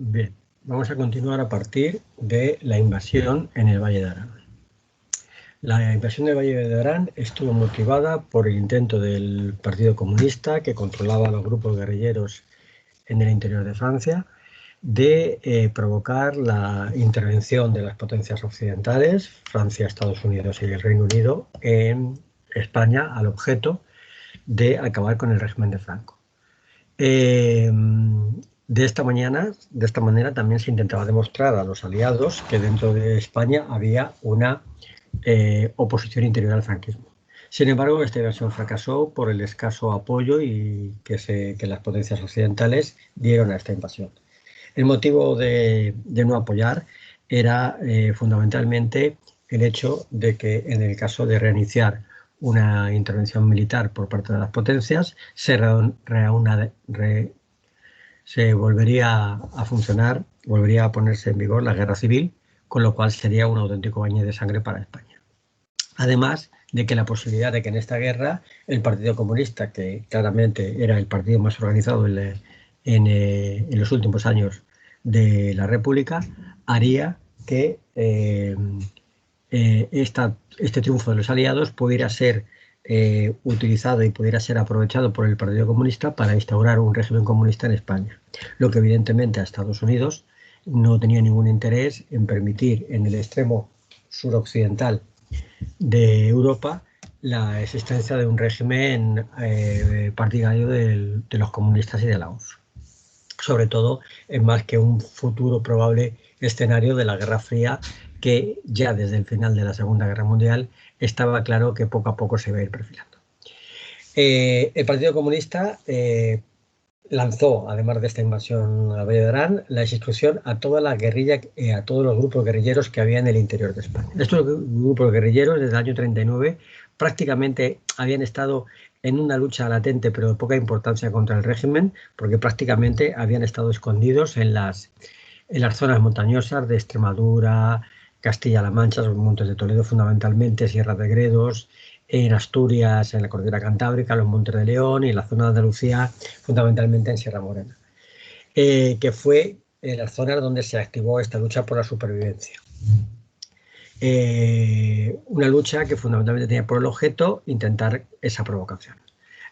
Bien, vamos a continuar a partir de la invasión en el Valle de Arán. La invasión del Valle de Arán estuvo motivada por el intento del Partido Comunista, que controlaba los grupos guerrilleros en el interior de Francia, de provocar la intervención de las potencias occidentales, Francia, Estados Unidos y el Reino Unido, en España, al objeto de acabar con el régimen de Franco. De esta manera también se intentaba demostrar a los aliados que dentro de España había una oposición interior al franquismo. Sin embargo, esta invasión fracasó por el escaso apoyo y que las potencias occidentales dieron a esta invasión. El motivo de no apoyar era fundamentalmente el hecho de que en el caso de reiniciar una intervención militar por parte de las potencias, se volvería a funcionar, volvería a ponerse en vigor la guerra civil, con lo cual sería un auténtico baño de sangre para España. Además de que la posibilidad de que en esta guerra el Partido Comunista, que claramente era el partido más organizado en los últimos años de la República, haría que este triunfo de los aliados pudiera ser utilizado y pudiera ser aprovechado por el Partido Comunista para instaurar un régimen comunista en España, lo que evidentemente a Estados Unidos no tenía ningún interés en permitir en el extremo suroccidental de Europa la existencia de un régimen partidario de los comunistas y de la URSS, sobre todo en más que un futuro probable escenario de la Guerra Fría, que ya desde el final de la Segunda Guerra Mundial estaba claro que poco a poco se iba a ir perfilando. El Partido Comunista lanzó, además de esta invasión a Valle de Arán, la instrucción a toda la guerrilla, a todos los grupos guerrilleros que había en el interior de España. Estos grupos guerrilleros, desde el año 39, prácticamente habían estado en una lucha latente, pero de poca importancia contra el régimen, porque prácticamente habían estado escondidos en las zonas montañosas de Extremadura, Castilla-La Mancha, los montes de Toledo fundamentalmente, Sierra de Gredos, en Asturias, en la cordillera Cantábrica, los Montes de León y en la zona de Andalucía, fundamentalmente en Sierra Morena, que fue en las zonas donde se activó esta lucha por la supervivencia. Una lucha que fundamentalmente tenía por el objeto intentar esa provocación.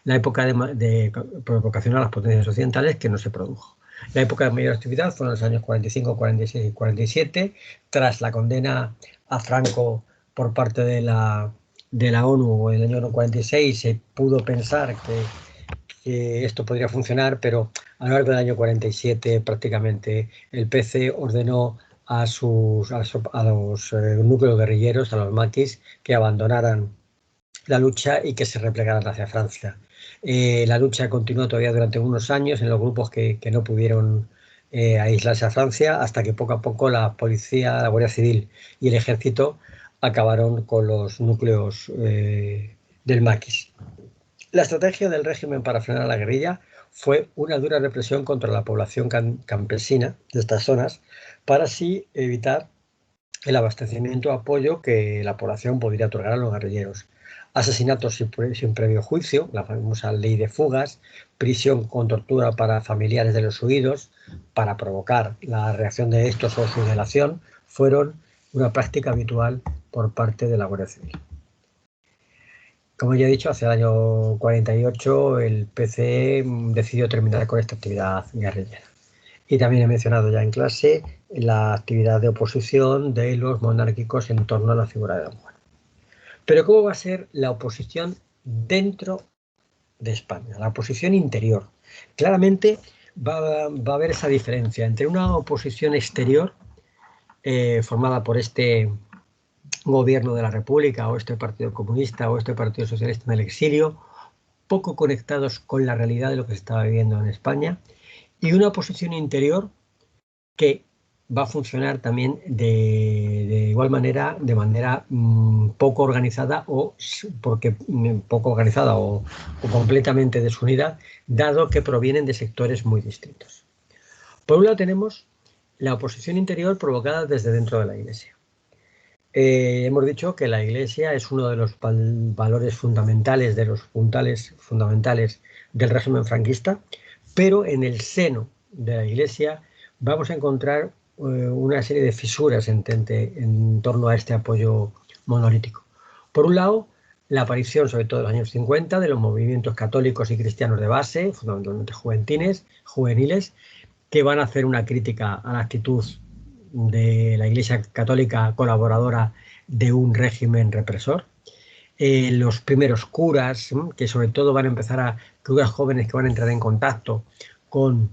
La época de provocación a las potencias occidentales que no se produjo. La época de mayor actividad fueron los años 45, 46 y 47, tras la condena a Franco por parte de la ONU en el año 46, se pudo pensar que esto podría funcionar, pero a lo largo del año 47 prácticamente el PC ordenó a los núcleos guerrilleros, a los maquis, que abandonaran la lucha y que se replegaran hacia Francia. La lucha continuó todavía durante unos años en los grupos que no pudieron aislarse a Francia, hasta que poco a poco la policía, la Guardia Civil y el ejército acabaron con los núcleos del maquis. La estrategia del régimen para frenar a la guerrilla fue una dura represión contra la población campesina de estas zonas, para así evitar el abastecimiento o apoyo que la población podría otorgar a los guerrilleros. Asesinatos sin previo juicio, la famosa ley de fugas, prisión con tortura para familiares de los huidos, para provocar la reacción de estos o su delación, fueron una práctica habitual por parte de la Guardia Civil. Como ya he dicho, hacia el año 48 el PC decidió terminar con esta actividad guerrillera. Y también he mencionado ya en clase la actividad de oposición de los monárquicos en torno a la figura de Don Juan. Pero ¿cómo va a ser la oposición dentro de España? La oposición interior. Claramente va a haber esa diferencia entre una oposición exterior formada por este gobierno de la República o este Partido Comunista o este Partido Socialista en el exilio, poco conectados con la realidad de lo que se estaba viviendo en España, y una oposición interior que va a funcionar también de igual manera, de manera poco organizada o completamente desunida, dado que provienen de sectores muy distintos. Por un lado tenemos la oposición interior provocada desde dentro de la Iglesia. Hemos dicho que la Iglesia es uno de los valores fundamentales, de los puntales fundamentales del régimen franquista, pero en el seno de la Iglesia vamos a encontrar una serie de fisuras en torno a este apoyo monolítico. Por un lado, la aparición, sobre todo en los años 50, de los movimientos católicos y cristianos de base, fundamentalmente juveniles, que van a hacer una crítica a la actitud de la Iglesia Católica colaboradora de un régimen represor. Los primeros curas, que sobre todo van a empezar curas jóvenes que van a entrar en contacto con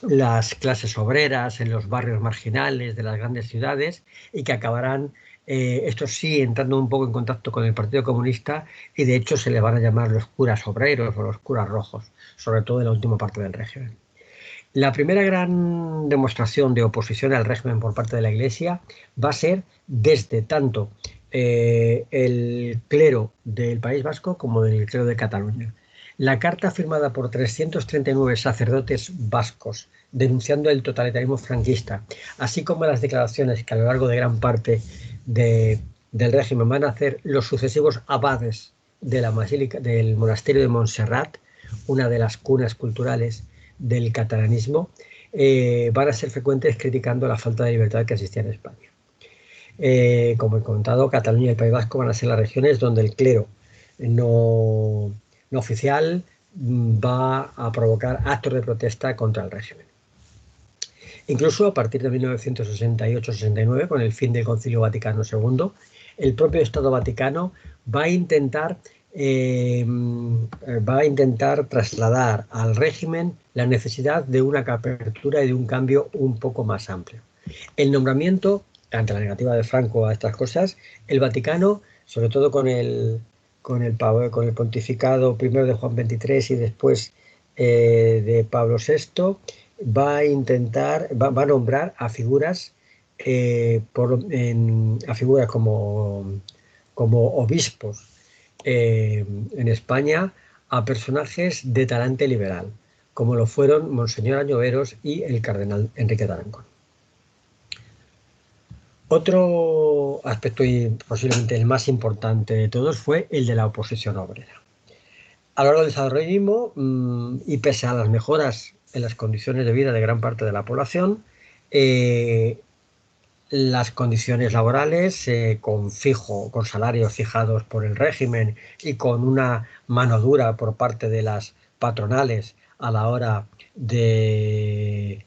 las clases obreras en los barrios marginales de las grandes ciudades y que acabarán, estos sí, entrando un poco en contacto con el Partido Comunista, y de hecho se le van a llamar los curas obreros o los curas rojos, sobre todo en la última parte del régimen. La primera gran demostración de oposición al régimen por parte de la Iglesia va a ser desde tanto el clero del País Vasco como del clero de Cataluña. La carta firmada por 339 sacerdotes vascos denunciando el totalitarismo franquista, así como las declaraciones que a lo largo de gran parte del régimen van a hacer los sucesivos abades de la basílica, del monasterio de Montserrat, una de las cunas culturales del catalanismo, van a ser frecuentes criticando la falta de libertad que existía en España. Como he contado, Cataluña y el País Vasco van a ser las regiones donde el clero no oficial va a provocar actos de protesta contra el régimen. Incluso a partir de 1968-69, con el fin del Concilio Vaticano II, el propio Estado Vaticano va a intentar trasladar al régimen la necesidad de una apertura y de un cambio un poco más amplio. El nombramiento, ante la negativa de Franco a estas cosas, el Vaticano, sobre todo con el pontificado primero de Juan XXIII y después de Pablo VI, va a nombrar a figuras, como obispos en España, a personajes de talante liberal, como lo fueron Monseñor Añoveros y el cardenal Enrique de Arancón. Otro aspecto, y posiblemente el más importante de todos, fue el de la oposición obrera. A lo largo del desarrollismo, y pese a las mejoras en las condiciones de vida de gran parte de la población, las condiciones laborales, con salarios fijados por el régimen y con una mano dura por parte de las patronales a la hora de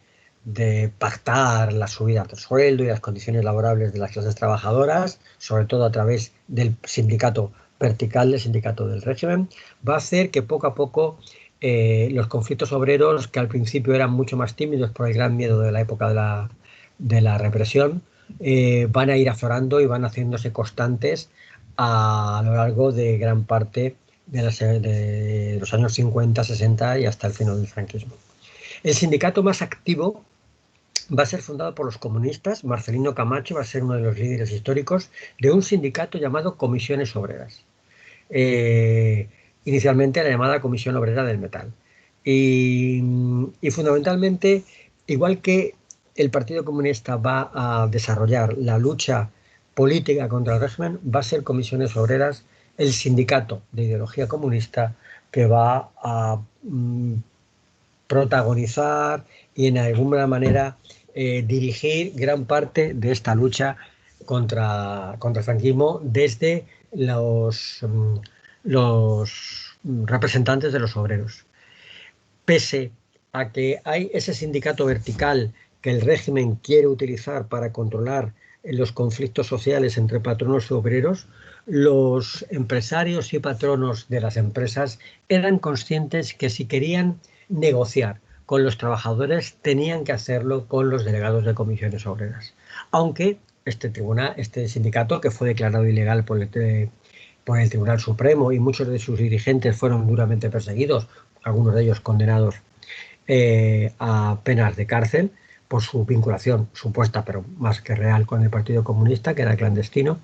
pactar las subidas de sueldo y las condiciones laborables de las clases trabajadoras, sobre todo a través del sindicato vertical, del sindicato del régimen, va a hacer que poco a poco los conflictos obreros, que al principio eran mucho más tímidos por el gran miedo de la época de la represión, van a ir aflorando y van haciéndose constantes a lo largo de gran parte de los años 50, 60 y hasta el final del franquismo. El sindicato más activo va a ser fundado por los comunistas. Marcelino Camacho va a ser uno de los líderes históricos de un sindicato llamado Comisiones Obreras. Inicialmente la llamada Comisión Obrera del Metal. Y fundamentalmente, igual que el Partido Comunista va a desarrollar la lucha política contra el régimen, va a ser Comisiones Obreras, el sindicato de ideología comunista, que va a protagonizar y en alguna manera dirigir gran parte de esta lucha contra el franquismo desde los representantes de los obreros. Pese a que hay ese sindicato vertical que el régimen quiere utilizar para controlar los conflictos sociales entre patronos y obreros, los empresarios y patronos de las empresas eran conscientes que si querían negociar con los trabajadores tenían que hacerlo con los delegados de comisiones obreras. Aunque este sindicato, que fue declarado ilegal por el Tribunal Supremo y muchos de sus dirigentes fueron duramente perseguidos, algunos de ellos condenados a penas de cárcel por su vinculación supuesta, pero más que real, con el Partido Comunista, que era clandestino,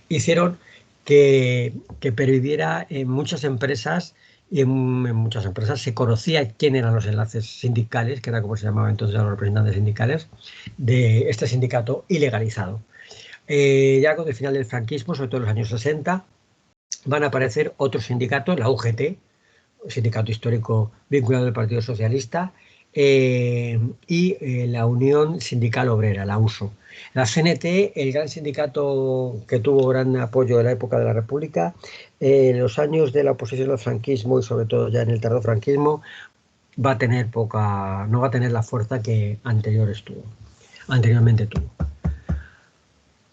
hicieron que perviviera en muchas empresas, y en muchas empresas se conocía quién eran los enlaces sindicales, que era como se llamaba entonces a los representantes sindicales, de este sindicato ilegalizado. Ya con el final del franquismo, sobre todo en los años 60, van a aparecer otros sindicatos, la UGT, sindicato histórico vinculado al Partido Socialista, y la Unión Sindical Obrera, la USO. La CNT, el gran sindicato que tuvo gran apoyo en la época de la República, en los años de la oposición al franquismo y sobre todo ya en el tardofranquismo, va a tener no va a tener la fuerza que anteriormente tuvo.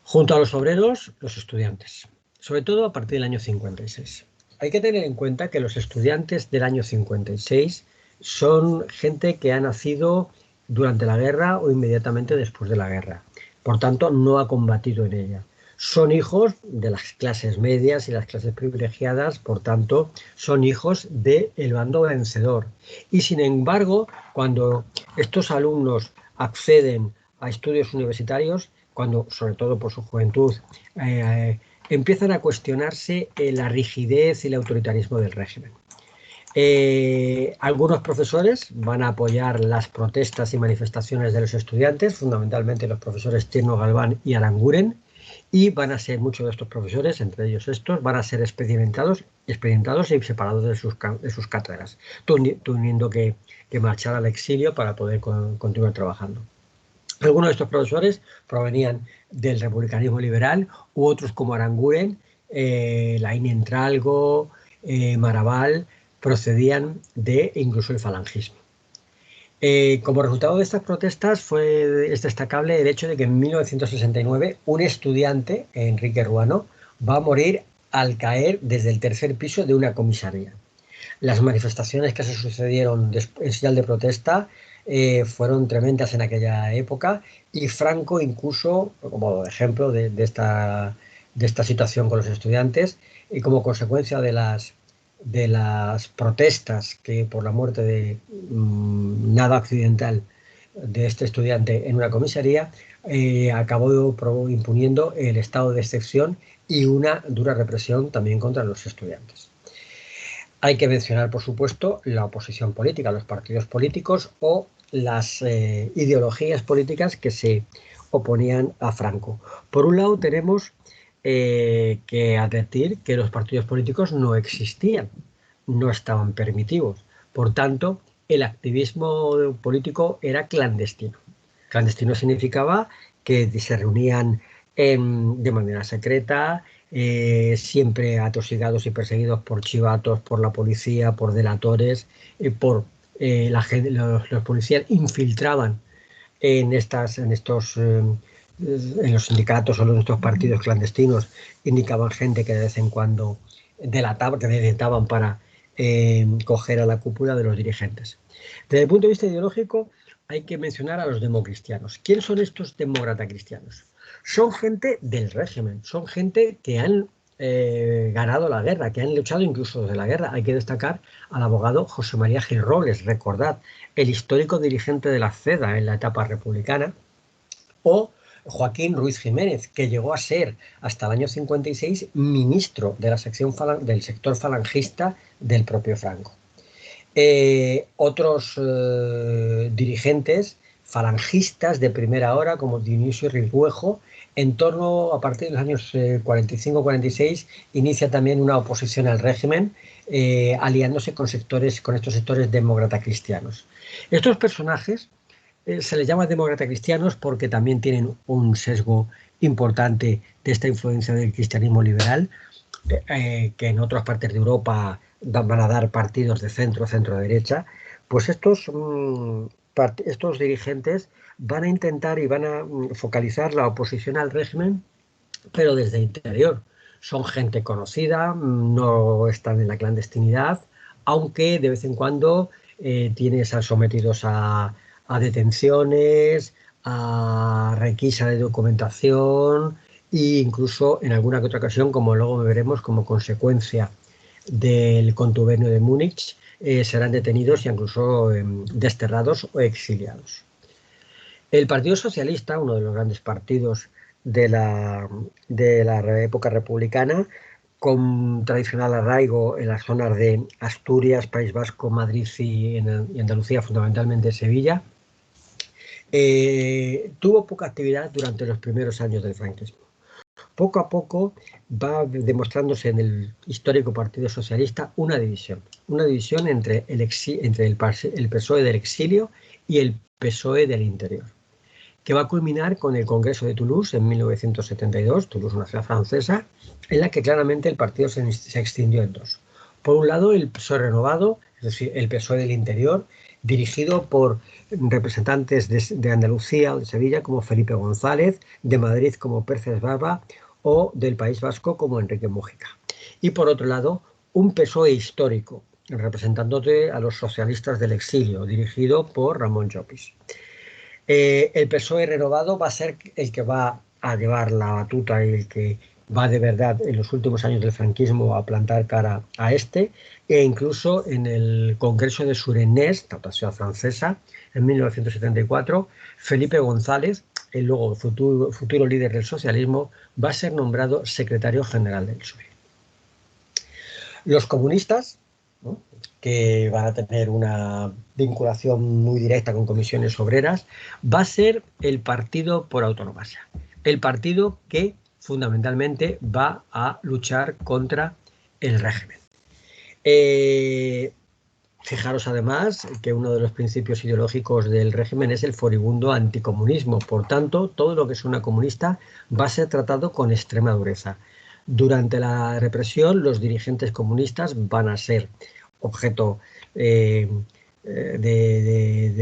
Junto a los obreros, los estudiantes, sobre todo a partir del año 56. Hay que tener en cuenta que los estudiantes del año 56 son gente que ha nacido durante la guerra o inmediatamente después de la guerra. Por tanto, no ha combatido en ella. Son hijos de las clases medias y las clases privilegiadas, por tanto, son hijos del bando vencedor. Y sin embargo, cuando estos alumnos acceden a estudios universitarios, cuando, sobre todo por su juventud, empiezan a cuestionarse la rigidez y el autoritarismo del régimen. Algunos profesores van a apoyar las protestas y manifestaciones de los estudiantes, fundamentalmente los profesores Tierno Galván y Aranguren, y van a ser muchos de estos profesores, entre ellos estos, van a ser experimentados y separados de sus cátedras, teniendo que marchar al exilio para poder continuar trabajando. Algunos de estos profesores provenían del republicanismo liberal, u otros como Aranguren, Laín Entralgo, Maraval, procedían de incluso el falangismo. Como resultado de estas protestas es destacable el hecho de que en 1969 un estudiante, Enrique Ruano, va a morir al caer desde el tercer piso de una comisaría. Las manifestaciones que se sucedieron en señal de protesta fueron tremendas en aquella época, y Franco incluso, como ejemplo de esta situación con los estudiantes, y como consecuencia de las protestas que por la muerte de nada accidental de este estudiante en una comisaría, acabó imponiendo el estado de excepción y una dura represión también contra los estudiantes. Hay que mencionar, por supuesto, la oposición política, los partidos políticos o las ideologías políticas que se oponían a Franco. Por un lado, tenemos que advertir que los partidos políticos no existían, no estaban permitidos. Por tanto, el activismo político era clandestino. Clandestino significaba que se reunían de manera secreta, siempre atosigados y perseguidos por chivatos, por la policía, por delatores, los policías infiltraban en los sindicatos o en estos partidos clandestinos, indicaban gente que de vez en cuando delataban, que necesitaban para coger a la cúpula de los dirigentes. Desde el punto de vista ideológico, hay que mencionar a los democristianos. ¿Quiénes son estos demócratas cristianos? Son gente del régimen, son gente que han ganado la guerra, que han luchado incluso desde la guerra. Hay que destacar al abogado José María Gil Robles, recordad, el histórico dirigente de la CEDA en la etapa republicana, o Joaquín Ruiz Jiménez, que llegó a ser hasta el año 56 ministro de la sección del sector falangista del propio Franco. Otros dirigentes falangistas de primera hora, como Dionisio Rizbuejo, a partir de los años 45-46, inicia también una oposición al régimen, aliándose con estos sectores demócrata cristianos. Estos personajes se les llama demócrata cristianos porque también tienen un sesgo importante de esta influencia del cristianismo liberal, que en otras partes de Europa van a dar partidos de centro-derecha. Pues estos dirigentes van a intentar y van a focalizar la oposición al régimen, pero desde el interior. Son gente conocida, no están en la clandestinidad, aunque de vez en cuando son sometidos a detenciones, a requisa de documentación, e incluso en alguna que otra ocasión, como luego veremos, como consecuencia del contubernio de Múnich, serán detenidos e incluso desterrados o exiliados. El Partido Socialista, uno de los grandes partidos de la época republicana, con tradicional arraigo en las zonas de Asturias, País Vasco, Madrid y Andalucía, fundamentalmente Sevilla, tuvo poca actividad durante los primeros años del franquismo. Poco a poco va demostrándose en el histórico Partido Socialista una división entre el PSOE del exilio y el PSOE del interior, que va a culminar con el Congreso de Toulouse en 1972, Toulouse, una ciudad francesa, en la que claramente el partido se extendió en dos. Por un lado, el PSOE renovado, es decir, el PSOE del interior, dirigido por representantes de Andalucía o de Sevilla como Felipe González, de Madrid como Perces Barba o del País Vasco como Enrique Mújica. Y por otro lado, un PSOE histórico, representándote a los socialistas del exilio, dirigido por Ramón Llopis. El PSOE renovado va a ser el que va a llevar la batuta y el que va de verdad en los últimos años del franquismo a plantar cara a este, e incluso en el Congreso de Suresnes, otra ciudad francesa, en 1974, Felipe González, el luego futuro líder del socialismo, va a ser nombrado secretario general del PSOE. Los comunistas, ¿no?, que van a tener una vinculación muy directa con comisiones obreras, va a ser el partido por autonomía, el partido que fundamentalmente va a luchar contra el régimen. Fijaros además que uno de los principios ideológicos del régimen es el furibundo anticomunismo. Por tanto, todo lo que es una comunista va a ser tratado con extrema dureza. Durante la represión, los dirigentes comunistas van a ser objeto de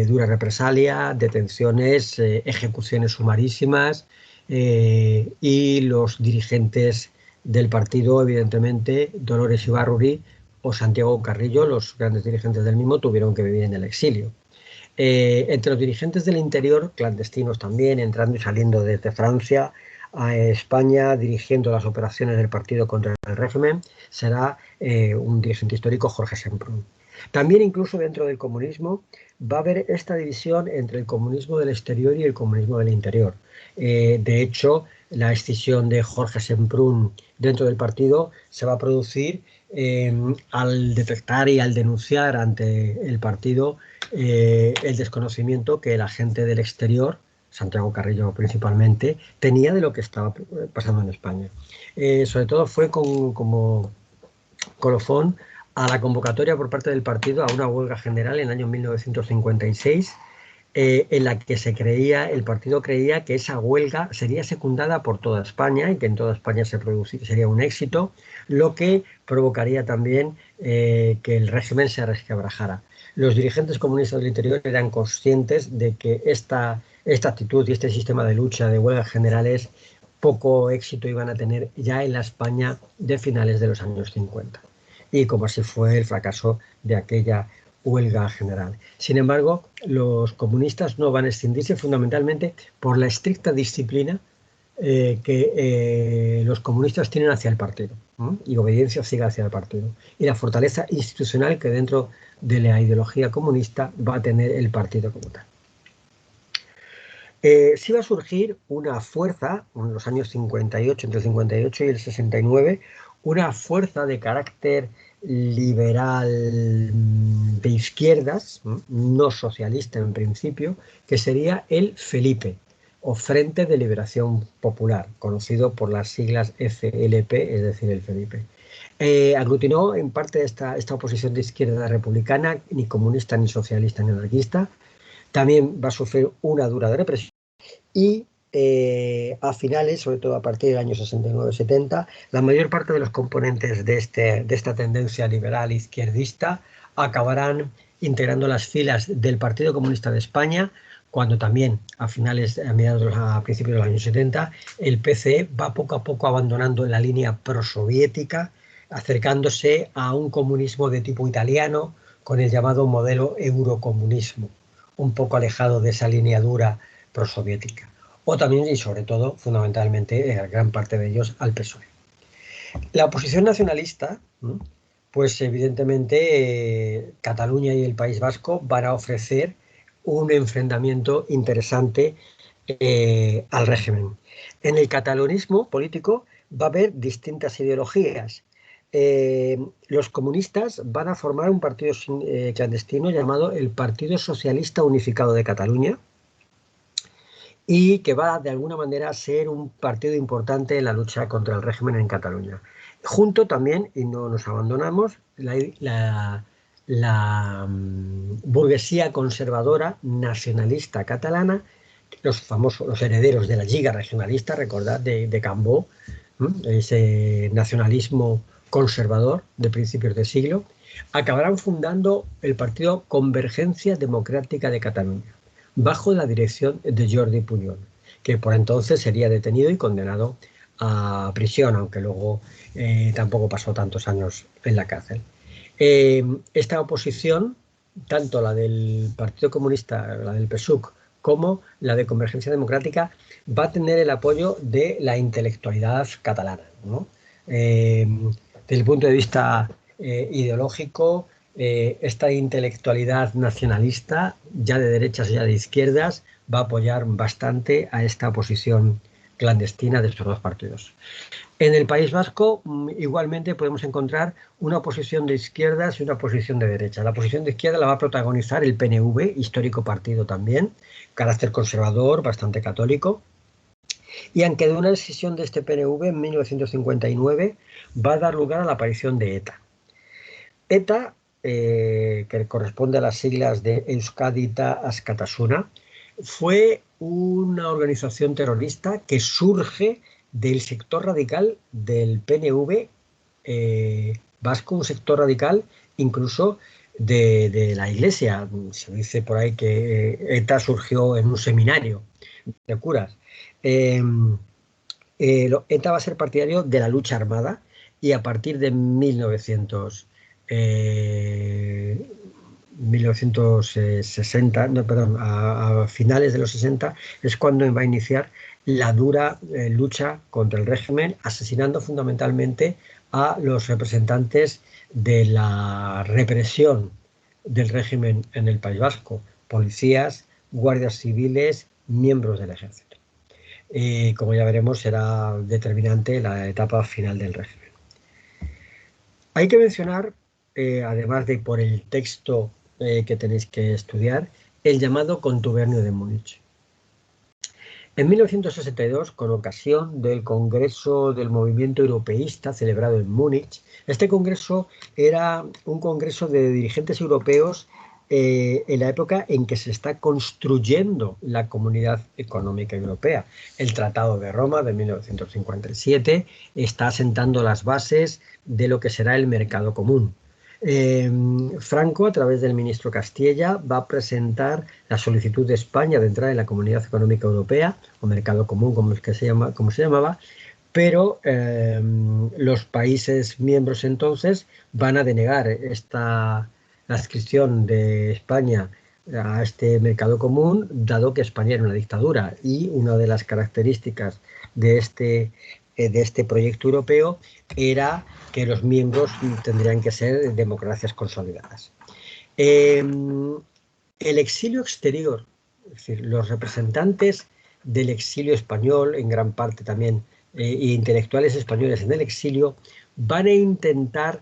dura represalia, detenciones, ejecuciones sumarísimas, y los dirigentes del partido, evidentemente, Dolores Ibarruri o Santiago Carrillo, los grandes dirigentes del mismo, tuvieron que vivir en el exilio. Entre los dirigentes del interior, clandestinos también, entrando y saliendo desde Francia a España, dirigiendo las operaciones del partido contra el régimen, será un dirigente histórico, Jorge Semprún. También incluso dentro del comunismo va a haber esta división entre el comunismo del exterior y el comunismo del interior. De hecho, la escisión de Jorge Semprún dentro del partido se va a producir al detectar y al denunciar ante el partido el desconocimiento que la gente del exterior, Santiago Carrillo principalmente, tenía de lo que estaba pasando en España. Sobre todo fue como colofón a la convocatoria por parte del partido a una huelga general en el año 1956, en la que el partido creía que esa huelga sería secundada por toda España y que en toda España sería un éxito, lo que provocaría también que el régimen se resquebrajara. Los dirigentes comunistas del interior eran conscientes de que esta actitud y este sistema de lucha de huelgas generales poco éxito iban a tener ya en la España de finales de los años 50. Y como así fue el fracaso de aquella huelga general. Sin embargo, los comunistas no van a extinguirse fundamentalmente por la estricta disciplina que los comunistas tienen hacia el partido, ¿no?, y obediencia ciega hacia el partido, y la fortaleza institucional que dentro de la ideología comunista va a tener el partido como tal. Sí va a surgir una fuerza, en los años 58, entre el 58 y el 69, una fuerza de carácter liberal de izquierdas, no socialista en principio, que sería el Felipe, o Frente de Liberación Popular, conocido por las siglas FLP, es decir, el Felipe. Aglutinó en parte esta oposición de izquierda republicana, ni comunista, ni socialista, ni anarquista. También va a sufrir una dura represión y a finales, sobre todo a partir del año 69-70, la mayor parte de los componentes de esta tendencia liberal izquierdista acabarán integrando las filas del Partido Comunista de España, cuando también a principios de los años 70, el PCE va poco a poco abandonando la línea prosoviética, acercándose a un comunismo de tipo italiano con el llamado modelo eurocomunismo, un poco alejado de esa línea dura prosoviética, o también y sobre todo, fundamentalmente, gran parte de ellos al PSOE. La oposición nacionalista, pues evidentemente Cataluña y el País Vasco van a ofrecer un enfrentamiento interesante al régimen. En el catalanismo político va a haber distintas ideologías. Los comunistas van a formar un partido clandestino llamado el Partido Socialista Unificado de Cataluña, y que va de alguna manera a ser un partido importante en la lucha contra el régimen en Cataluña. Junto también, y no nos abandonamos, la burguesía conservadora nacionalista catalana, los famosos, los herederos de la Lliga regionalista, recordad, de Cambó, ese nacionalismo conservador de principios de siglo, acabarán fundando el partido Convergencia Democrática de Cataluña, bajo la dirección de Jordi Pujol, que por entonces sería detenido y condenado a prisión, aunque luego tampoco pasó tantos años en la cárcel. Esta oposición, tanto la del Partido Comunista, la del PSUC, como la de Convergencia Democrática, va a tener el apoyo de la intelectualidad catalana, ¿no? Desde el punto de vista ideológico, esta intelectualidad nacionalista, ya de derechas y ya de izquierdas, va a apoyar bastante a esta oposición clandestina de estos dos partidos. En el País Vasco, igualmente, podemos encontrar una oposición de izquierdas y una oposición de derecha. La oposición de izquierda la va a protagonizar el PNV, histórico partido también, carácter conservador, bastante católico. Y aunque de una decisión de este PNV en 1959 va a dar lugar a la aparición de ETA. ETA, que corresponde a las siglas de Euskadi-Ta Askatasuna, fue una organización terrorista que surge del sector radical del PNV vasco, un sector radical incluso de la Iglesia. Se dice por ahí que ETA surgió en un seminario de curas. ETA va a ser partidario de la lucha armada y a partir de 1960, no, perdón, a finales de los 60 es cuando va a iniciar la dura lucha contra el régimen, asesinando fundamentalmente a los representantes de la represión del régimen en el País Vasco, policías, guardias civiles, miembros del ejército. Como ya veremos, será determinante la etapa final del régimen. Hay que mencionar, además de por el texto que tenéis que estudiar, el llamado Contubernio de Múnich. En 1962, con ocasión del Congreso del Movimiento Europeísta celebrado en Múnich, este congreso era un congreso de dirigentes europeos en la época en que se está construyendo la Comunidad Económica Europea. El Tratado de Roma de 1957 está asentando las bases de lo que será el mercado común. Franco, a través del ministro Castella, va a presentar la solicitud de España de entrar en la Comunidad Económica Europea, o Mercado Común, como se llamaba, pero los países miembros entonces van a denegar la adscripción de España a este mercado común, dado que España era una dictadura, y una de las características de este proyecto europeo era que los miembros tendrían que ser democracias consolidadas. El exilio exterior, es decir, los representantes del exilio español, en gran parte también, intelectuales españoles en el exilio, van a intentar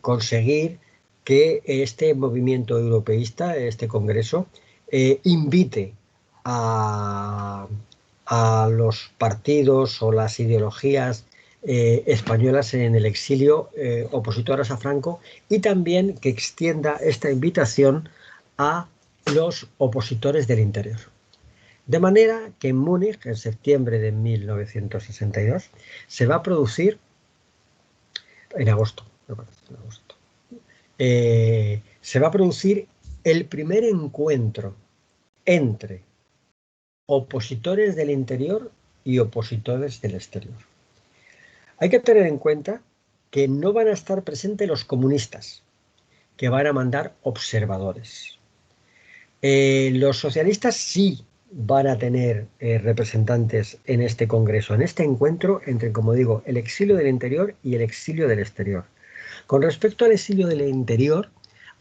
conseguir que este movimiento europeísta, este congreso, invite a los partidos o las ideologías españolas en el exilio opositoras a Franco, y también que extienda esta invitación a los opositores del interior. De manera que en Múnich, en septiembre de 1962, se va a producir, en agosto, se va a producir el primer encuentro entre opositores del interior y opositores del exterior. Hay que tener en cuenta que no van a estar presentes los comunistas, que van a mandar observadores. Los socialistas sí van a tener representantes en este congreso, en este encuentro entre, como digo, el exilio del interior y el exilio del exterior. Con respecto al exilio del interior,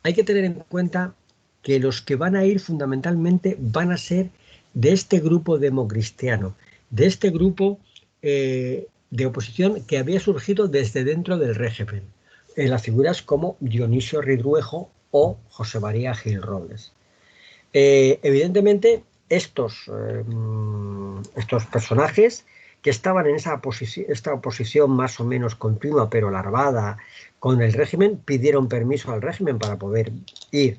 hay que tener en cuenta que los que van a ir fundamentalmente van a ser de este grupo democristiano, de este grupo de oposición que había surgido desde dentro del régimen, en las figuras como Dionisio Ridruejo o José María Gil Robles. Evidentemente, estos personajes que estaban en esta oposición más o menos continua pero larvada con el régimen, pidieron permiso al régimen para poder ir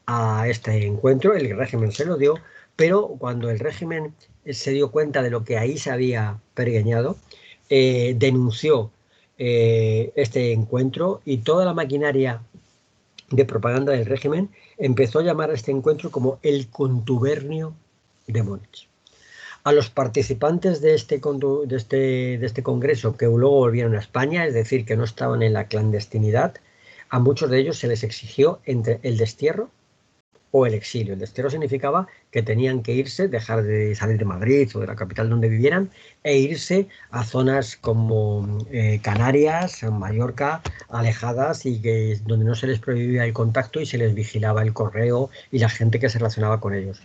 a este encuentro. El régimen se lo dio, pero cuando el régimen se dio cuenta de lo que ahí se había pergeñado, denunció este encuentro, y toda la maquinaria de propaganda del régimen empezó a llamar a este encuentro como el contubernio de Múnich. A los participantes de este congreso, que luego volvieron a España, es decir, que no estaban en la clandestinidad, a muchos de ellos se les exigió entre el destierro o el exilio. El destierro significaba que tenían que irse, dejar de salir de Madrid o de la capital donde vivieran, e irse a zonas como Canarias, Mallorca, alejadas, y donde no se les prohibía el contacto y se les vigilaba el correo y la gente que se relacionaba con ellos,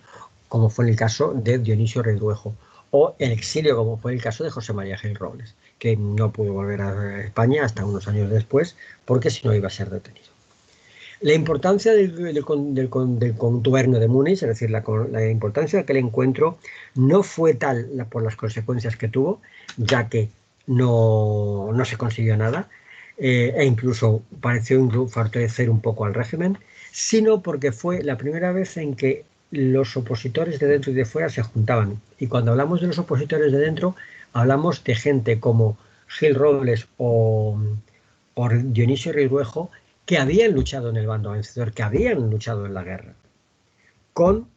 como fue en el caso de Dionisio Redruejo, o el exilio, como fue el caso de José María Gil Robles, que no pudo volver a España hasta unos años después, porque si no iba a ser detenido. La importancia del contubernio de Múnich, es decir, la importancia de aquel encuentro, no fue tal por las consecuencias que tuvo, ya que no se consiguió nada, e incluso pareció fortalecer un poco al régimen, sino porque fue la primera vez en que los opositores de dentro y de fuera se juntaban. Y cuando hablamos de los opositores de dentro, hablamos de gente como Gil Robles o Dionisio Ridruejo, que habían luchado en el bando vencedor, que habían luchado en la guerra, con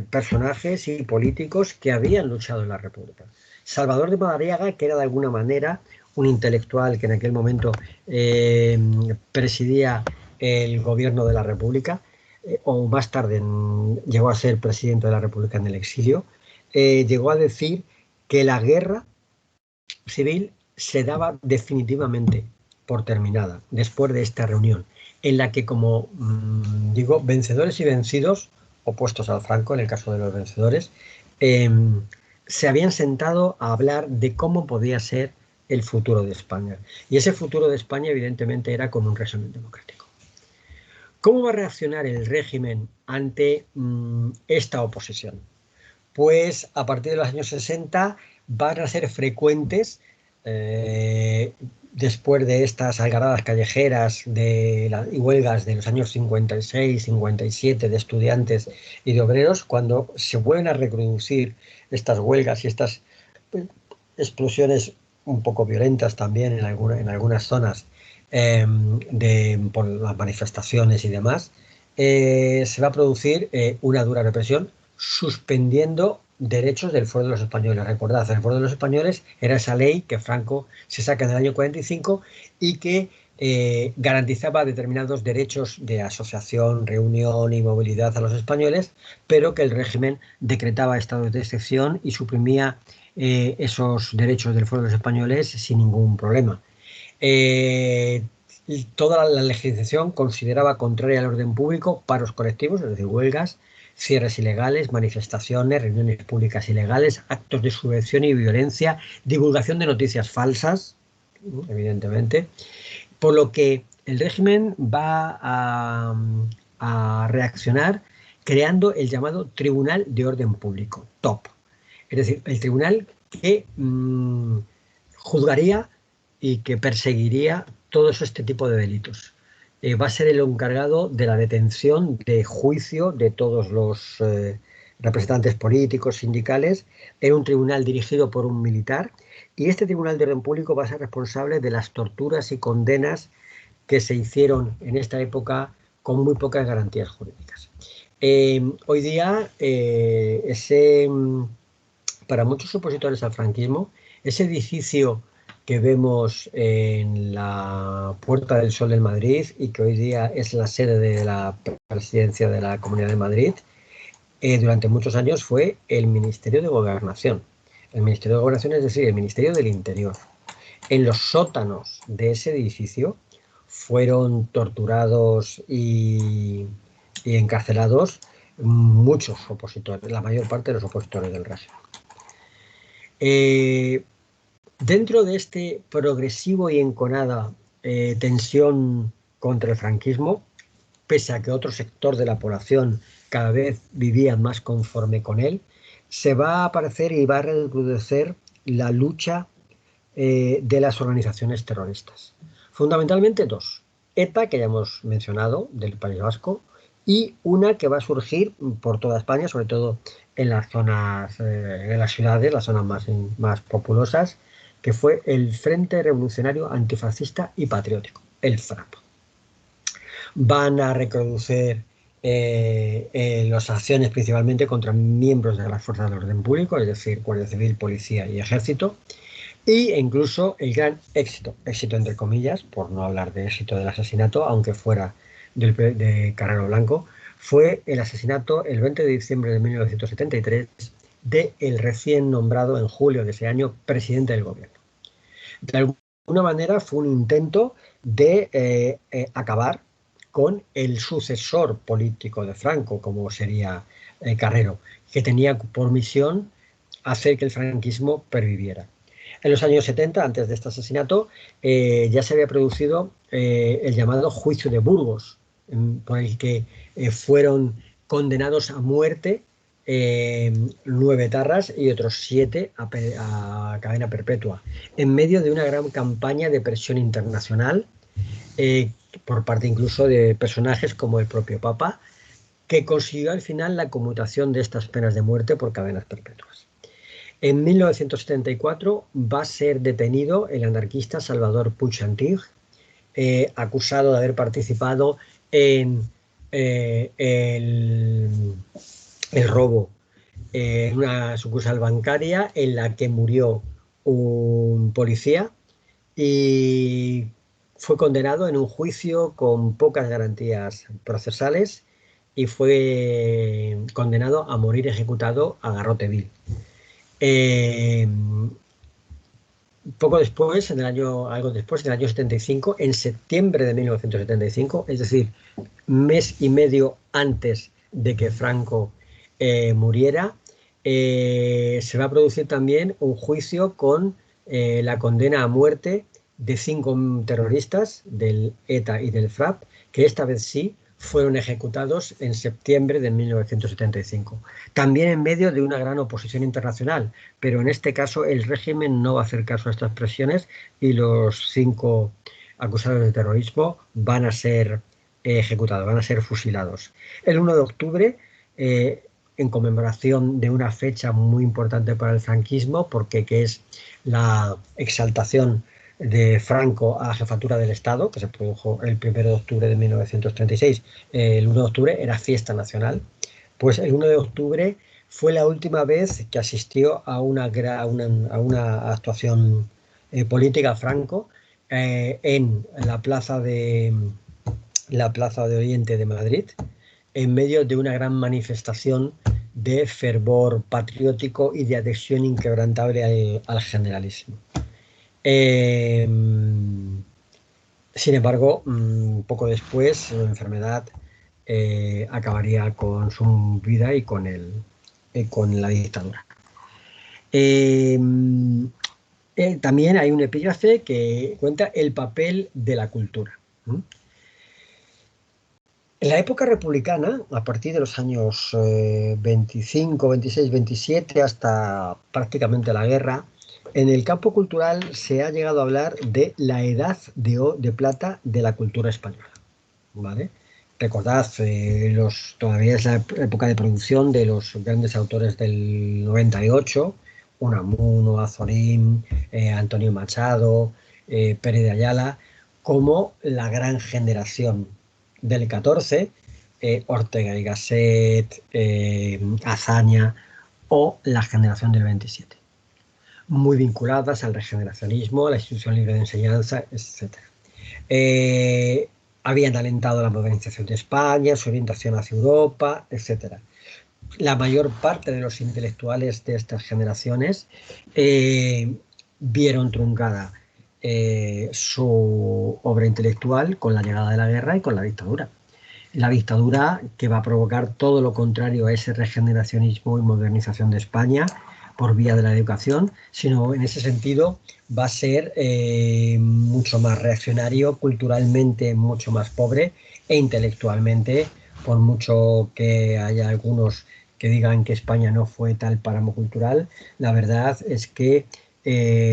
personajes y políticos que habían luchado en la República. Salvador de Madariaga, que era de alguna manera un intelectual que en aquel momento presidía el gobierno de la República, o más tarde llegó a ser presidente de la República en el exilio, llegó a decir que la guerra civil se daba definitivamente por terminada después de esta reunión, en la que, como digo, vencedores y vencidos, opuestos al Franco en el caso de los vencedores, eh, se habían sentado a hablar de cómo podía ser el futuro de España. Y ese futuro de España, evidentemente, era con un régimen democrático. ¿Cómo va a reaccionar el régimen ante esta oposición? Pues a partir de los años 60 van a ser frecuentes, después de estas algaradas callejeras y huelgas de los años 56, 57 de estudiantes y de obreros, cuando se vuelven a reproducir estas huelgas y estas explosiones un poco violentas también en algunas zonas, por las manifestaciones y demás, se va a producir una dura represión, suspendiendo derechos del Fuero de los Españoles. Recordad, el Fuero de los Españoles era esa ley que Franco se saca en el año 45 y que garantizaba determinados derechos de asociación, reunión y movilidad a los españoles, pero que el régimen decretaba estados de excepción y suprimía esos derechos del Fuero de los Españoles sin ningún problema. Toda la legislación consideraba contraria al orden público paros colectivos, es decir, huelgas, cierres ilegales, manifestaciones, reuniones públicas ilegales, actos de subversión y violencia, divulgación de noticias falsas, evidentemente, por lo que el régimen va a reaccionar creando el llamado Tribunal de Orden Público, TOP. Es decir, el tribunal que juzgaría y que perseguiría todos este tipo de delitos. Va a ser el encargado de la detención, de juicio de todos los representantes políticos, sindicales, en un tribunal dirigido por un militar, y este Tribunal de Orden Público va a ser responsable de las torturas y condenas que se hicieron en esta época con muy pocas garantías jurídicas. Hoy día, para muchos opositores al franquismo, ese edificio que vemos en la Puerta del Sol en Madrid y que hoy día es la sede de la presidencia de la Comunidad de Madrid, durante muchos años fue el Ministerio de Gobernación. El Ministerio de Gobernación, es decir, el Ministerio del Interior. En los sótanos de ese edificio fueron torturados y encarcelados muchos opositores, la mayor parte de los opositores del régimen. Dentro de este progresivo y enconada tensión contra el franquismo, pese a que otro sector de la población cada vez vivía más conforme con él, se va a aparecer y va a recrudecer la lucha de las organizaciones terroristas. Fundamentalmente dos. ETA, que ya hemos mencionado, del País Vasco, y una que va a surgir por toda España, sobre todo en las zonas, en las ciudades, las zonas más populosas, que fue el Frente Revolucionario Antifascista y Patriótico, el FRAP. Van a reproducir las acciones principalmente contra miembros de las fuerzas de orden público, es decir, Guardia Civil, Policía y Ejército, e incluso el gran éxito entre comillas, por no hablar de éxito del asesinato, aunque fuera de Carrero Blanco, fue el asesinato el 20 de diciembre de 1973 del recién nombrado en julio de ese año presidente del gobierno. De alguna manera fue un intento de acabar con el sucesor político de Franco, como sería Carrero, que tenía por misión hacer que el franquismo perviviera. En los años 70, antes de este asesinato, ya se había producido el llamado Juicio de Burgos, por el que fueron condenados a muerte 9 etarras y otros 7 a cadena perpetua, en medio de una gran campaña de presión internacional por parte incluso de personajes como el propio Papa, que consiguió al final la conmutación de estas penas de muerte por cadenas perpetuas. En 1974 va a ser detenido el anarquista Salvador Puig-Antich, acusado de haber participado en el robo en una sucursal bancaria en la que murió un policía y fue condenado en un juicio con pocas garantías procesales y fue condenado a morir ejecutado a garrote vil. Poco después, algo después, en el año 75, en septiembre de 1975, es decir, mes y medio antes de que Franco muriera, se va a producir también un juicio con la condena a muerte de 5 terroristas del ETA y del FRAP, que esta vez sí fueron ejecutados en septiembre de 1975. También en medio de una gran oposición internacional, pero en este caso el régimen no va a hacer caso a estas presiones y los 5 acusados de terrorismo van a ser ejecutados, van a ser fusilados. El 1 de octubre, en conmemoración de una fecha muy importante para el franquismo, porque que es la exaltación de Franco a la jefatura del Estado, que se produjo el 1 de octubre de 1936. El 1 de octubre era fiesta nacional. Pues el 1 de octubre fue la última vez que asistió a una actuación política Franco en la Plaza de Oriente de Madrid, en medio de una gran manifestación de fervor patriótico y de adhesión inquebrantable al generalismo. Sin embargo, poco después, la enfermedad acabaría con su vida y con la dictadura. También hay un epígrafe que cuenta el papel de la cultura. En la época republicana, a partir de los años 25, 26, 27, hasta prácticamente la guerra, en el campo cultural se ha llegado a hablar de la edad de plata de la cultura española, ¿vale? Recordad, todavía es la época de producción de los grandes autores del 98, Unamuno, Azorín, Antonio Machado, Pérez de Ayala, como la gran generación del 14, Ortega y Gasset, Azaña o la generación del 27. Muy vinculadas al regeneracionismo, a la institución libre de enseñanza, etc. Habían alentado la modernización de España, su orientación hacia Europa, etc. La mayor parte de los intelectuales de estas generaciones vieron truncada su obra intelectual con la llegada de la guerra y con la dictadura. La dictadura que va a provocar todo lo contrario a ese regeneracionismo y modernización de España por vía de la educación, sino en ese sentido va a ser mucho más reaccionario, culturalmente mucho más pobre E intelectualmente, por mucho que haya algunos que digan que España no fue tal páramo cultural, la verdad es que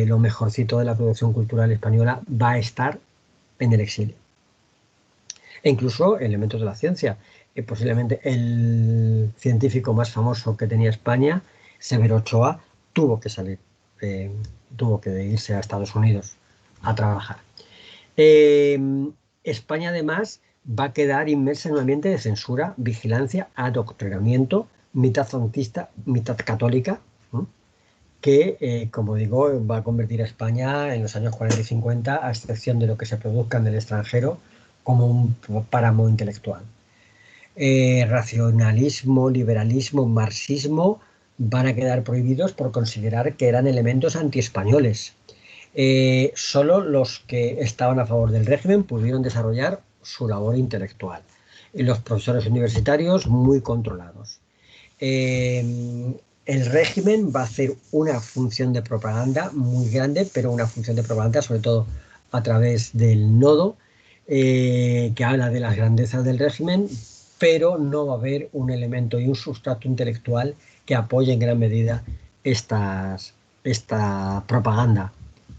lo mejorcito de la producción cultural española va a estar en el exilio. E incluso elementos de la ciencia. Posiblemente el científico más famoso que tenía España, Severo Ochoa, tuvo que salir, tuvo que irse a Estados Unidos a trabajar. España además va a quedar inmersa en un ambiente de censura, vigilancia, adoctrinamiento, mitad frontista, mitad católica, ¿no? Que, como digo, va a convertir a España en los años 40 y 50, a excepción de lo que se produzca en el extranjero, como un páramo intelectual. Racionalismo, liberalismo, marxismo van a quedar prohibidos por considerar que eran elementos antiespañoles. Solo los que estaban a favor del régimen pudieron desarrollar su labor intelectual. Y los profesores universitarios muy controlados. El régimen va a hacer una función de propaganda muy grande, pero una función de propaganda sobre todo a través del nodo, que habla de las grandezas del régimen, pero no va a haber un elemento y un sustrato intelectual que apoye en gran medida esta propaganda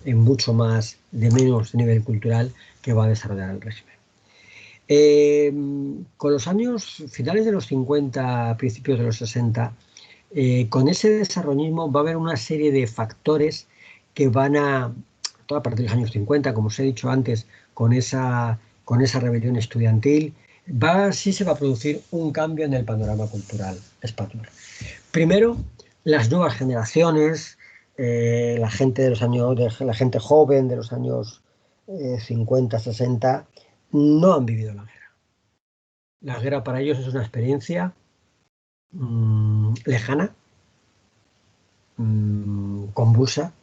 en mucho más de menos nivel cultural que va a desarrollar el régimen. Con los años finales de los 50, principios de los 60, con ese desarrollismo va a haber una serie de factores que van a, toda a partir de los años 50, como os he dicho antes, con esa rebelión estudiantil, sí se va a producir un cambio en el panorama cultural español. Primero, las nuevas generaciones, la gente de los años, la gente joven de los años 50, 60, no han vivido la guerra. La guerra para ellos es una experiencia lejana, convulsa,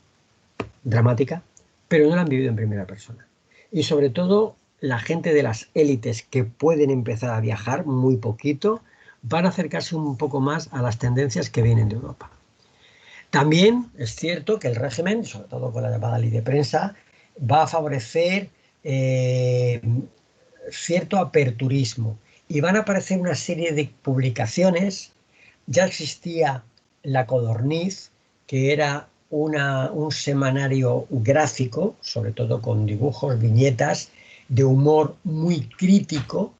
dramática, pero no la han vivido en primera persona. Y sobre todo, la gente de las élites que pueden empezar a viajar muy poquito, van a acercarse un poco más a las tendencias que vienen de Europa. También es cierto que el régimen, sobre todo con la llamada ley de prensa, va a favorecer cierto aperturismo y van a aparecer una serie de publicaciones. Ya existía La Codorniz, que era un semanario gráfico, sobre todo con dibujos, viñetas, de humor muy crítico,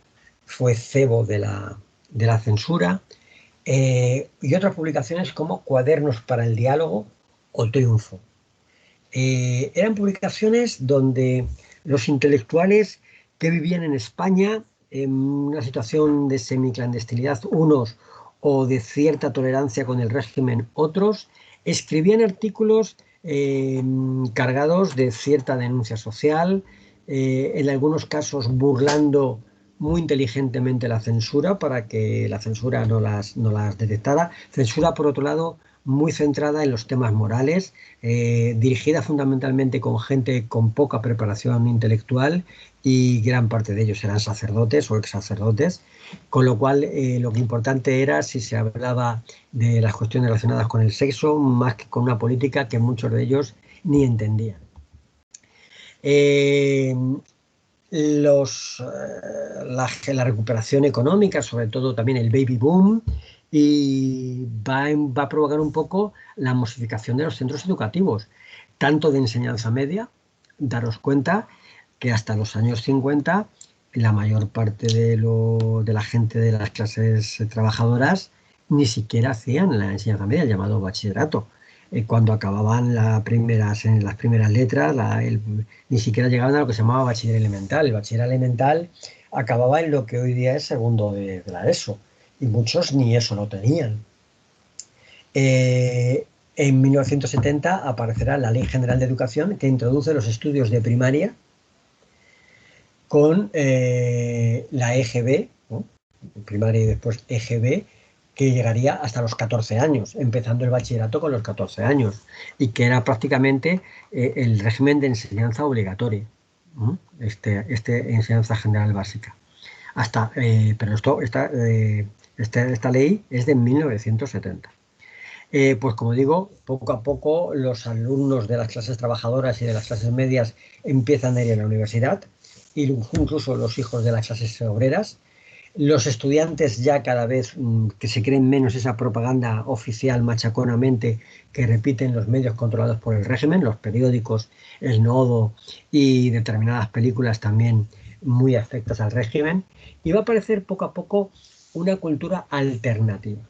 fue cebo de la censura, y otras publicaciones como Cuadernos para el Diálogo o Triunfo. Eran publicaciones donde los intelectuales que vivían en España en una situación de semiclandestinidad, unos, o de cierta tolerancia con el régimen, otros, escribían artículos cargados de cierta denuncia social, en algunos casos burlando muy inteligentemente la censura para que la censura no las detectara. Censura, por otro lado, muy centrada en los temas morales, dirigida fundamentalmente con gente con poca preparación intelectual, y gran parte de ellos eran sacerdotes o ex sacerdotes, con lo cual lo que importante era si se hablaba de las cuestiones relacionadas con el sexo, más que con una política que muchos de ellos ni entendían. La recuperación económica, sobre todo también el baby boom, y va a provocar un poco la masificación de los centros educativos, tanto de enseñanza media. Daros cuenta que hasta los años 50 la mayor parte de la gente de las clases trabajadoras ni siquiera hacían la enseñanza media, el llamado bachillerato. Cuando acababan las primeras letras, ni siquiera llegaban a lo que se llamaba bachiller elemental. El bachiller elemental acababa en lo que hoy día es segundo de la ESO, y muchos ni eso no tenían. En 1970 aparecerá la Ley General de Educación, que introduce los estudios de primaria con la EGB, ¿no? Primaria y después EGB, que llegaría hasta los 14 años, empezando el bachillerato con los 14 años, y que era prácticamente el régimen de enseñanza obligatoria, ¿no? Enseñanza general básica. Pero esta ley es de 1970. Pues como digo, poco a poco los alumnos de las clases trabajadoras y de las clases medias empiezan a ir a la universidad, incluso los hijos de las clases obreras. Los estudiantes ya cada vez que se creen menos esa propaganda oficial machaconamente que repiten los medios controlados por el régimen, los periódicos, El Nodo y determinadas películas también muy afectas al régimen, y va a aparecer poco a poco una cultura alternativa,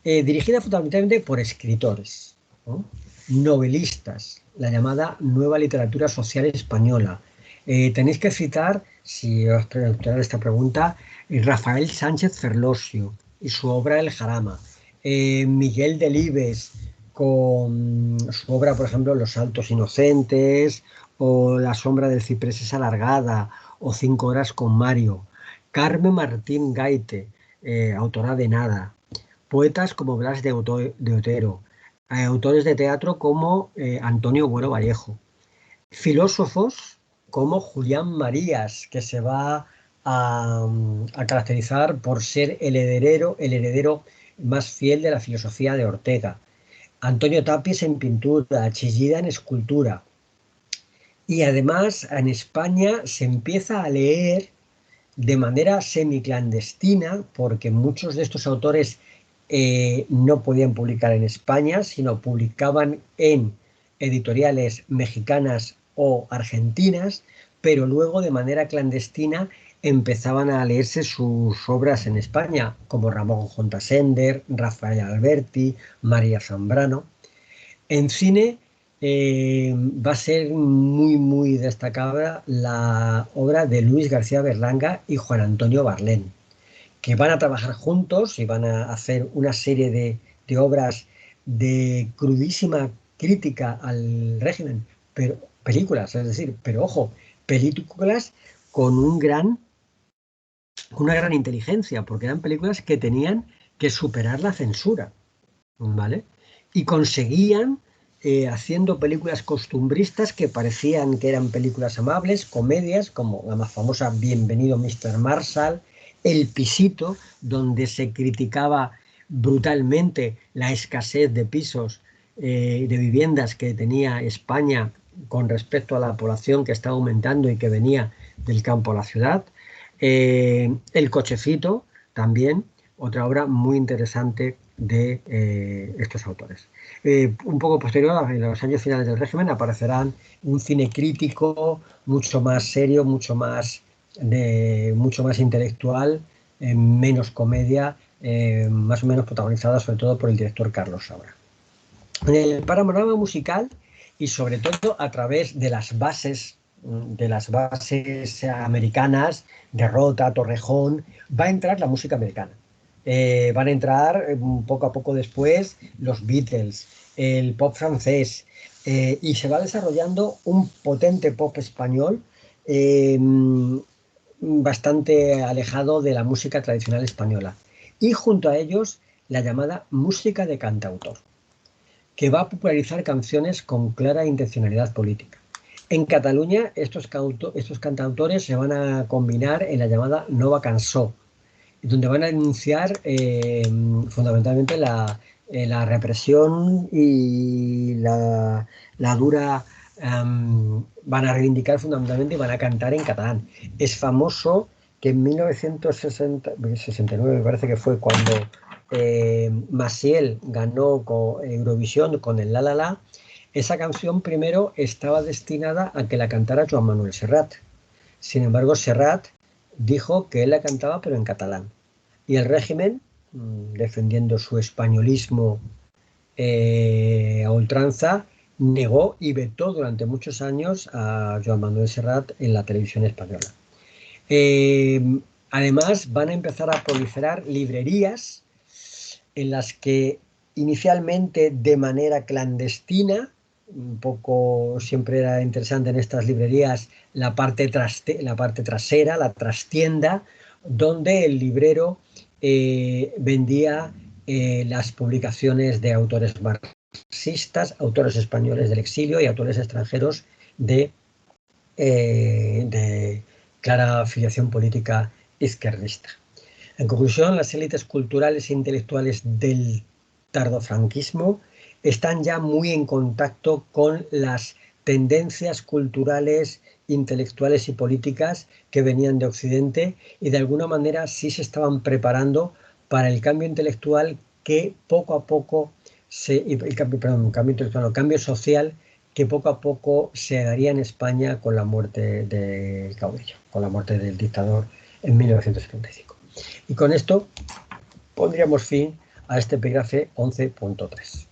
dirigida fundamentalmente por escritores, ¿no? Novelistas, la llamada nueva literatura social española. Tenéis que citar, si os preguntáis esta pregunta, Rafael Sánchez Ferlosio y su obra El Jarama, Miguel Delibes con su obra, por ejemplo, Los Altos Inocentes, o La sombra del ciprés es alargada, o 5 horas con Mario, Carmen Martín Gaite, autora de Nada, poetas como Blas de Otero, autores de teatro como Antonio Bueno Vallejo, filósofos como Julián Marías, que se va a caracterizar por ser el heredero más fiel de la filosofía de Ortega, Antonio Tapies en pintura, Chillida en escultura. Y además en España se empieza a leer de manera semiclandestina, porque muchos de estos autores no podían publicar en España, sino publicaban en editoriales mexicanas o argentinas, pero luego de manera clandestina empezaban a leerse sus obras en España, como Ramón J. Sender, Rafael Alberti, María Zambrano. En cine va a ser muy destacada la obra de Luis García Berlanga y Juan Antonio Barlén, que van a trabajar juntos y van a hacer una serie de obras de crudísima crítica al régimen, pero películas, es decir, pero ojo, películas con una gran inteligencia, porque eran películas que tenían que superar la censura, ¿vale? Y conseguían, haciendo películas costumbristas que parecían que eran películas amables, comedias, como la más famosa Bienvenido Mr. Marshall, El Pisito, donde se criticaba brutalmente la escasez de pisos, de viviendas que tenía España con respecto a la población que estaba aumentando y que venía del campo a la ciudad. El Cochecito, también, otra obra muy interesante de estos autores. Un poco posterior, en los años finales del régimen, aparecerán un cine crítico mucho más serio, mucho más intelectual, menos comedia, más o menos protagonizada sobre todo por el director Carlos Saura. En el panorama musical, y sobre todo a través de las bases americanas, de Rota, Torrejón, va a entrar la música americana. Van a entrar poco a poco después los Beatles, el pop francés, y se va desarrollando un potente pop español bastante alejado de la música tradicional española. Y junto a ellos la llamada música de cantautor, que va a popularizar canciones con clara intencionalidad política. En Cataluña, estos cantautores se van a combinar en la llamada Nova Cançó, donde van a denunciar fundamentalmente la represión y la dura. Van a reivindicar fundamentalmente y van a cantar en catalán. Es famoso que en 1969, me parece que fue cuando Maciel ganó Eurovisión con el La La La, esa canción primero estaba destinada a que la cantara Joan Manuel Serrat. Sin embargo, Serrat dijo que él la cantaba pero en catalán. Y el régimen, defendiendo su españolismo a ultranza, negó y vetó durante muchos años a Joan Manuel Serrat en la televisión española. Además, van a empezar a proliferar librerías en las que inicialmente de manera clandestina, un poco siempre era interesante en estas librerías la parte trasera, la trastienda, donde el librero vendía las publicaciones de autores marxistas, autores españoles del exilio y autores extranjeros de clara afiliación política izquierdista. En conclusión, las élites culturales e intelectuales del tardofranquismo están ya muy en contacto con las tendencias culturales, intelectuales y políticas que venían de Occidente y de alguna manera sí se estaban preparando para el cambio intelectual que poco a poco el cambio social que poco a poco se daría en España con la muerte de Caudillo, con la muerte del dictador en 1975. Y con esto pondríamos fin a este epígrafe 11.3.